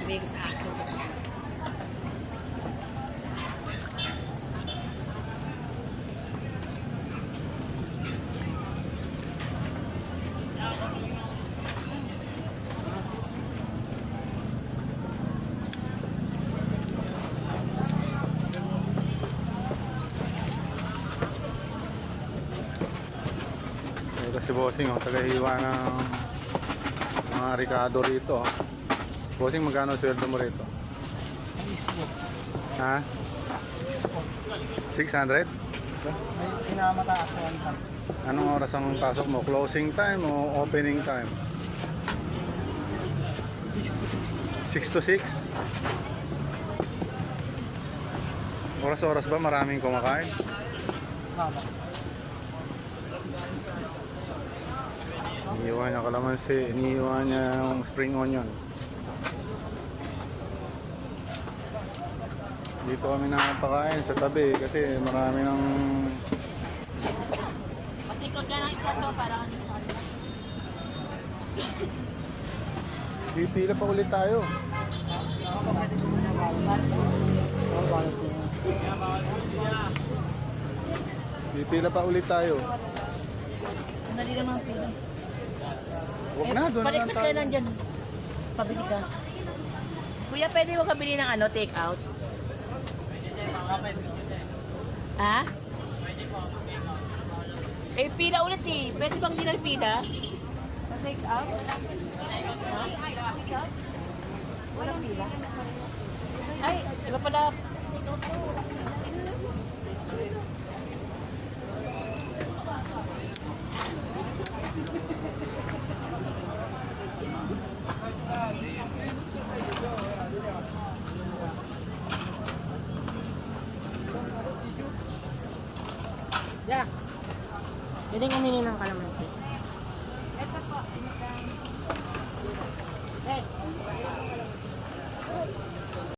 Bibigay ko sa aso. Ito si Bossing, taga-hiwa ng mga Ricardo rito. Bossing, magkano sweldo mo rito? Ha? 600? May pinamataas sa 1 Anong oras ang pasok mo? Closing time o opening time? 6 to 6? Oras-oras ba maraming kumakain? Mama. Iniwan niya kalamansi, iniwan niya yung spring onion. Dito kami nakapakain sa tabi kasi marami ng... Patikot ka ng isa to para ano. Pipila pa ulit tayo. Pipila pa ulit tayo. Sandali lang mga pila. Huwag na, doon na lang Palikpas kayo tayo. nandyan. Pabili ka. Kuya, pwede mo kabili ng ano, take out? Ha? Eh, pila ulit eh. Pwede bang di nagpila? Take out? Walang pila. Ay, iba pala. Yeah. Pwede nga mini ng kalamansi. Ito po. Hey.